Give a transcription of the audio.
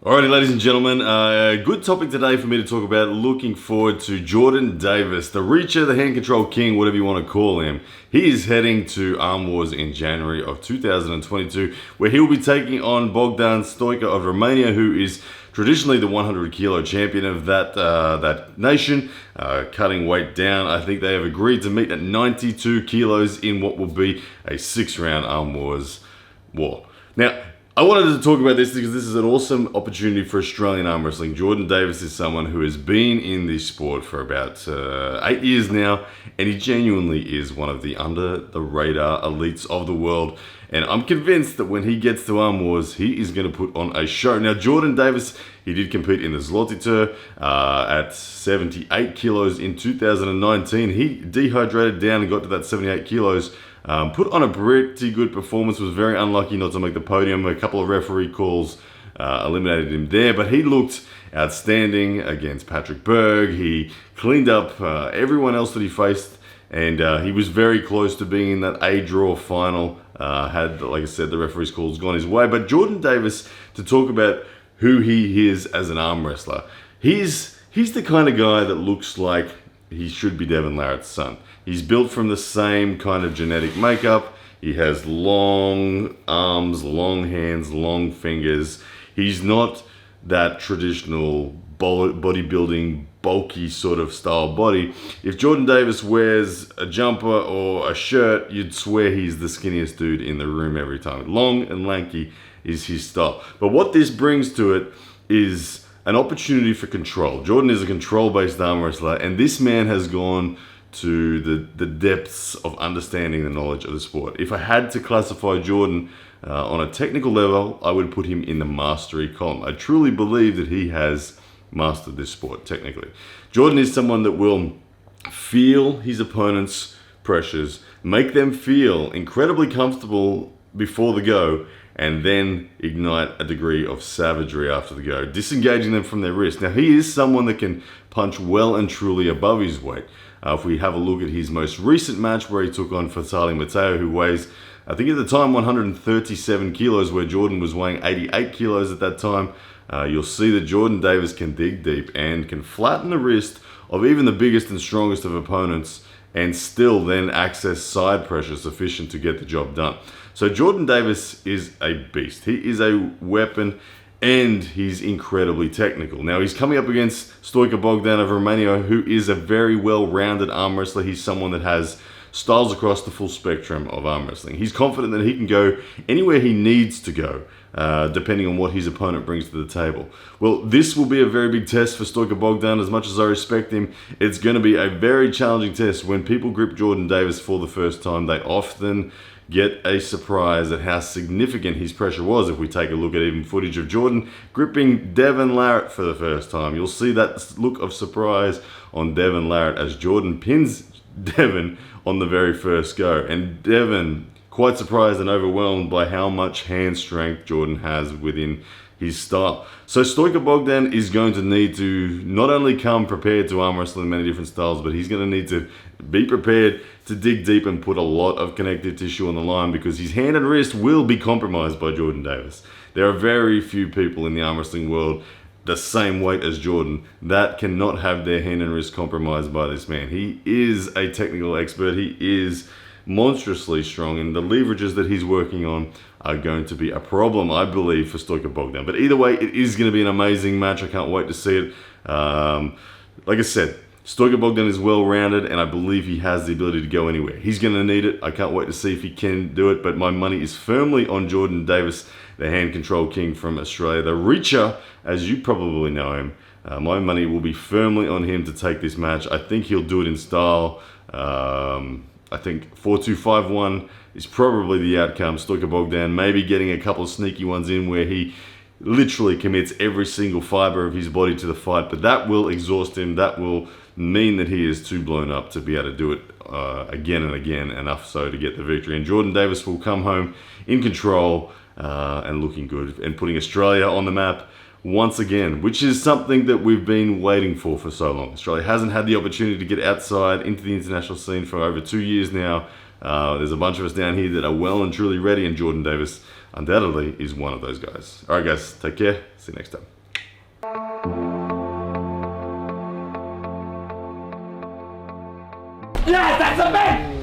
Alrighty, ladies and gentlemen, good topic today for me to talk about. Looking forward to Jordan Davis, the Reacher, the Hand Control King, whatever you want to call him. He is heading to Armwars in January of 2022, where he'll be taking on Bogdan Stoica of Romania, who is traditionally the 100 kilo champion of that nation, cutting weight down. I think they have agreed to meet at 92 kilos in what will be a 6-round Armwars war. Now, I wanted to talk about this because this is an awesome opportunity for Australian arm wrestling. Jordan Davis is someone who has been in this sport for about 8 years now, and he genuinely is one of the under-the-radar elites of the world. And I'm convinced that when he gets to Arm Wars, he is going to put on a show. Now, Jordan Davis, he did compete in the Zloty Tour at 78 kilos in 2019. He dehydrated down and got to that 78 kilos. Put on a pretty good performance, was very unlucky not to make the podium. A couple of referee calls eliminated him there, but he looked outstanding against Patrick Berg. He cleaned up everyone else that he faced, and he was very close to being in that A-draw final. Had, like I said, the referee's calls gone his way. But Jordan Davis, to talk about who he is as an arm wrestler, he's the kind of guy that looks like he should be Devin Larratt's son. He's built from the same kind of genetic makeup. He has long arms, long hands, long fingers. He's not that traditional bodybuilding, bulky sort of style body. If Jordan Davis wears a jumper or a shirt, you'd swear he's the skinniest dude in the room every time. Long and lanky is his style. But what this brings to it is an opportunity for control. Jordan is a control-based arm wrestler, and this man has gone to the depths of understanding the knowledge of the sport. If I had to classify Jordan on a technical level, I would put him in the mastery column. I truly believe that he has mastered this sport technically. Jordan is someone that will feel his opponent's pressures, make them feel incredibly comfortable before the go, and then ignite a degree of savagery after the go, disengaging them from their wrist. Now, he is someone that can punch well and truly above his weight. If we have a look at his most recent match where he took on Fatali Mateo, who weighs, I think at the time, 137 kilos, where Jordan was weighing 88 kilos at that time, you'll see that Jordan Davis can dig deep and can flatten the wrist of even the biggest and strongest of opponents and still then access side pressure sufficient to get the job done. So Jordan Davis is a beast. He is a weapon, and he's incredibly technical. Now, he's coming up against Stoica Bogdan of Romania, who is a very well-rounded arm wrestler. He's someone that has styles across the full spectrum of arm wrestling. He's confident that he can go anywhere he needs to go, depending on what his opponent brings to the table. Well, this will be a very big test for Stoica Bogdan. As much as I respect him, it's going to be a very challenging test. When people grip Jordan Davis for the first time, they often get a surprise at how significant his pressure was. If we take a look at even footage of Jordan gripping Devin Larratt for the first time, you'll see that look of surprise on Devin Larratt as Jordan pins Devin on the very first go. And Devin, quite surprised and overwhelmed by how much hand strength Jordan has within his style. So Stoica Bogdan is going to need to not only come prepared to arm wrestle in many different styles, but he's going to need to be prepared to dig deep and put a lot of connective tissue on the line, because his hand and wrist will be compromised by Jordan Davis. There are very few people in the arm wrestling world the same weight as Jordan that cannot have their hand and wrist compromised by this man. He is a technical expert. He is monstrously strong, and the leverages that he's working on are going to be a problem, I believe, for Stoica Bogdan. But either way, it is going to be an amazing match. I can't wait to see it. Like I said, Stoica Bogdan is well-rounded, and I believe he has the ability to go anywhere. He's going to need it. I can't wait to see if he can do it, but my money is firmly on Jordan Davis, the Hand Control King from Australia, the Reacher, as you probably know him. My money will be firmly on him to take this match. I think he'll do it in style. I think 4-2-5-1 is probably the outcome. Stoica Bogdan maybe getting a couple of sneaky ones in where he literally commits every single fiber of his body to the fight, but that will exhaust him. That will mean that he is too blown up to be able to do it again and again, enough so to get the victory. And Jordan Davis will come home in control and looking good and putting Australia on the map once again, which is something that we've been waiting for so long. Australia hasn't had the opportunity to get outside into the international scene for over 2 years now. There's a bunch of us down here that are well and truly ready, and Jordan Davis undoubtedly is one of those guys. All right, guys, take care. See you next time. Yes, that's a man!